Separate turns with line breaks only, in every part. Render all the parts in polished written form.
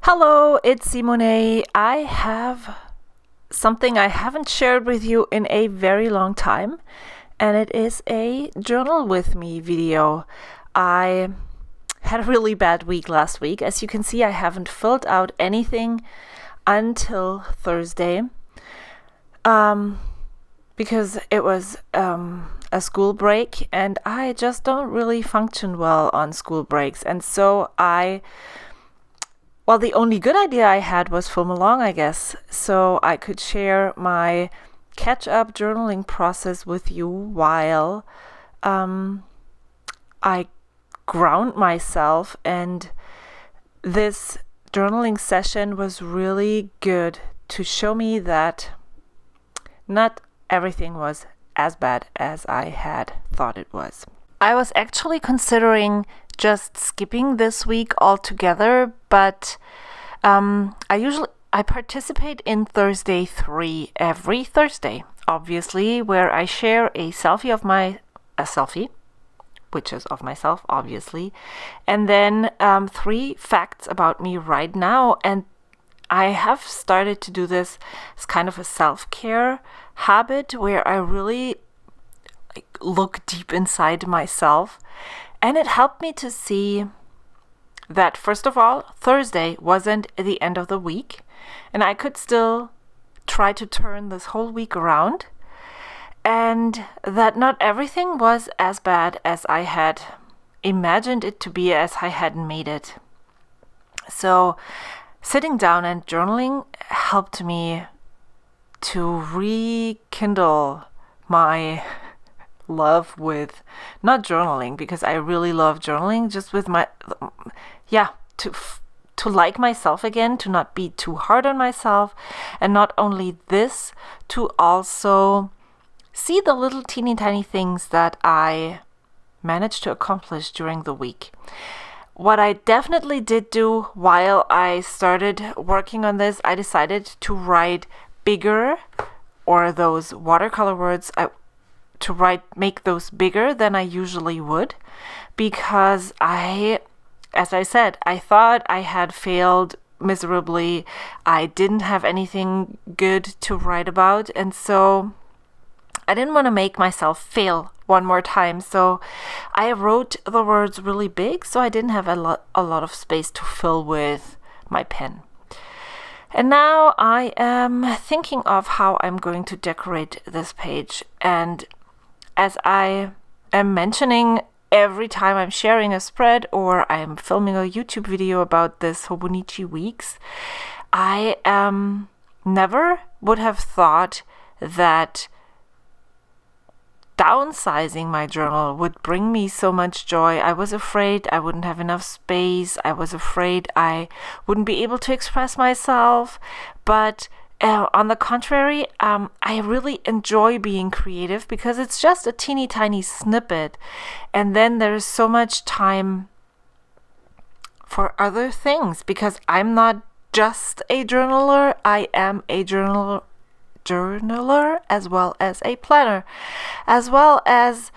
Hello, it's Simone. I have something I haven't shared with you in a very long time, and it is a journal with me video. I had a really bad week last week. As you can see, I haven't filled out anything until Thursday because it was a school break, and I just don't really function well on school breaks. And so the only good idea I had was film along, I guess, so I could share my catch-up journaling process with you while I ground myself. And this journaling session was really good to show me that not everything was as bad as I had thought it was. I was actually considering just skipping this week altogether, but I participate in Thursday 3 every Thursday, obviously, where I share a selfie, which is of myself, obviously, and then 3 facts about me right now. And I have started to do this as kind of a self-care habit where I really look deep inside myself. And it helped me to see that, first of all, Thursday wasn't the end of the week, and I could still try to turn this whole week around, and that not everything was as bad as I had imagined it to be, as I hadn't made it. So sitting down and journaling helped me to rekindle my love with not journaling, because I really love journaling, just with to like myself again, to not be too hard on myself, and not only this, to also see the little teeny tiny things that I managed to accomplish during the week. What I definitely did do while I started working on this, I decided to write bigger, or those watercolor words, make those bigger than I usually would, because as I said, I thought I had failed miserably. I didn't have anything good to write about, and so I didn't want to make myself fail one more time. So I wrote the words really big, so I didn't have a lot of space to fill with my pen. And now I am thinking of how I'm going to decorate this page. And as I am mentioning every time I'm sharing a spread or I'm filming a YouTube video about this Hobonichi Weeks, I never would have thought that downsizing my journal would bring me so much joy. I was afraid I wouldn't have enough space. I was afraid I wouldn't be able to express myself. But on the contrary, I really enjoy being creative, because it's just a teeny tiny snippet, and then there's so much time for other things, because I'm not just a journaler, I am a journaler as well as a planner, as well as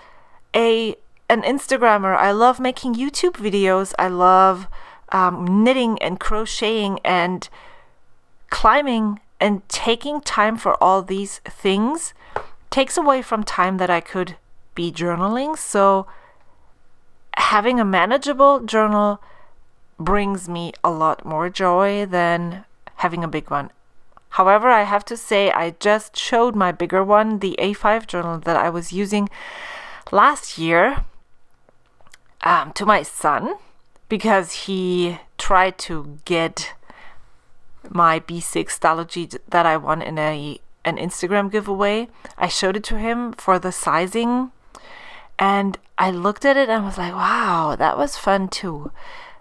an Instagrammer. I love making YouTube videos. I love knitting and crocheting and climbing, and taking time for all these things takes away from time that I could be journaling. So having a manageable journal brings me a lot more joy than having a big one. However, I have to say, I just showed my bigger one, the A5 journal that I was using last year, to my son, because he tried to get my B6 Stalogy that I won in an Instagram giveaway. I showed it to him for the sizing, and I looked at it and was like, wow, that was fun too.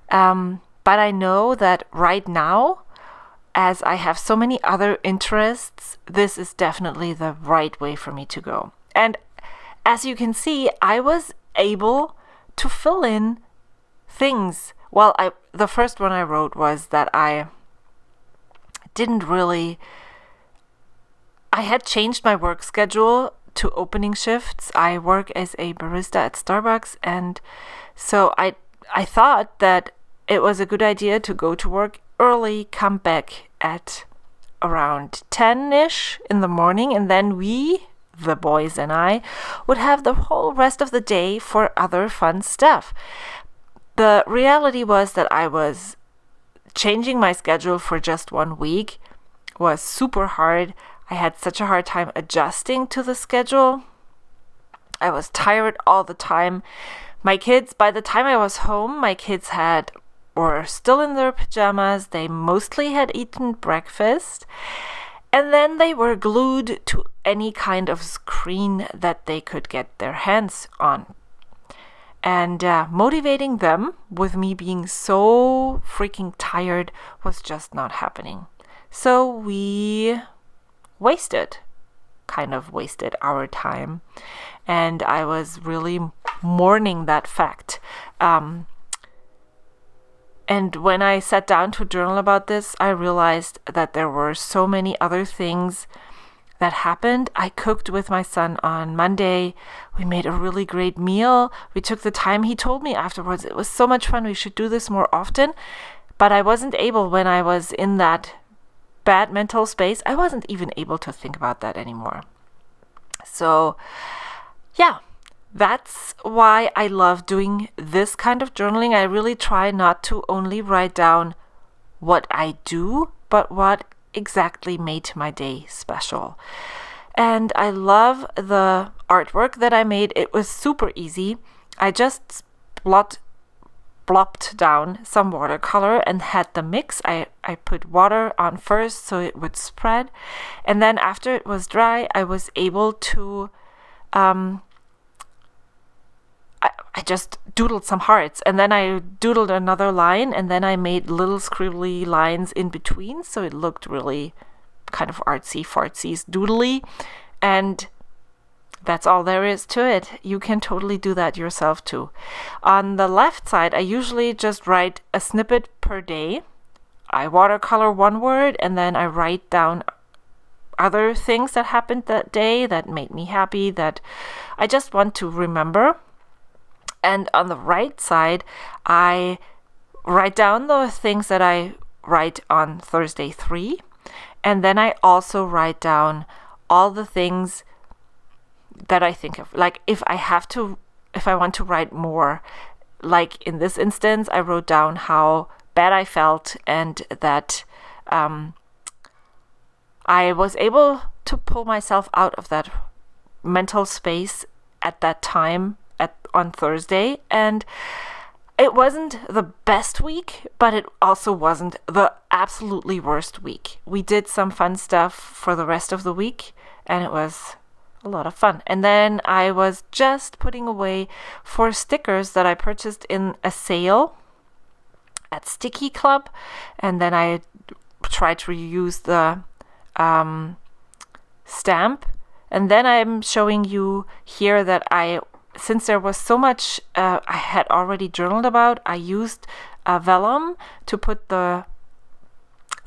But I know that right now, as I have so many other interests, this is definitely the right way for me to go. And as you can see, I was able to fill in things. Well, the first one I wrote was that I had changed my work schedule to opening shifts. I work as a barista at Starbucks, and so I thought that it was a good idea to go to work early, come back at around 10-ish in the morning, and then we, the boys and I, would have the whole rest of the day for other fun stuff. The reality was that I was changing my schedule for just 1 week was super hard. I had such a hard time adjusting to the schedule. I was tired all the time. My kids, by the time I was home, my kids were still in their pajamas. They mostly had eaten breakfast. And then they were glued to any kind of screen that they could get their hands on. And motivating them with me being so freaking tired was just not happening. So we kind of wasted our time. And I was really mourning that fact. And when I sat down to journal about this, I realized that there were so many other things that happened. I cooked with my son on Monday. We made a really great meal. We took the time. He told me afterwards it was so much fun. We should do this more often. But I wasn't able, when I was in that bad mental space, I wasn't even able to think about that anymore. So, yeah, that's why I love doing this kind of journaling. I really try not to only write down what I do, but what exactly made my day special. And I love the artwork that I made. It was super easy. I just blopped down some watercolor and had the mix. I put water on first so it would spread. And then after it was dry, I was able to I just doodled some hearts, and then I doodled another line, and then I made little scribbly lines in between, so it looked really kind of artsy-fartsy, doodly, and that's all there is to it. You can totally do that yourself too. On the left side, I usually just write a snippet per day. I watercolor one word, and then I write down other things that happened that day that made me happy, that I just want to remember. And on the right side, I write down the things that I write on Thursday 3. And then I also write down all the things that I think of. Like if I want to write more, like in this instance, I wrote down how bad I felt and that I was able to pull myself out of that mental space at that time on Thursday, and it wasn't the best week, but it also wasn't the absolutely worst week. We did some fun stuff for the rest of the week, and it was a lot of fun. And then I was just putting away 4 stickers that I purchased in a sale at Sticky Club, and then I tried to reuse the stamp. And then I'm showing you here that since there was so much I had already journaled about, I used vellum to put the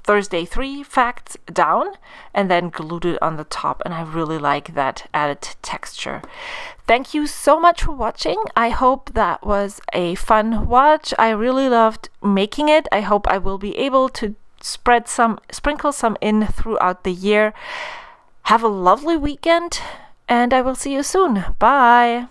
Thursday 3 facts down and then glued it on the top, and I really like that added texture. Thank you so much for watching. I hope that was a watch. I really loved making it. I hope I will be able to sprinkle some in throughout the year. Have a lovely weekend, and I will see you soon. Bye.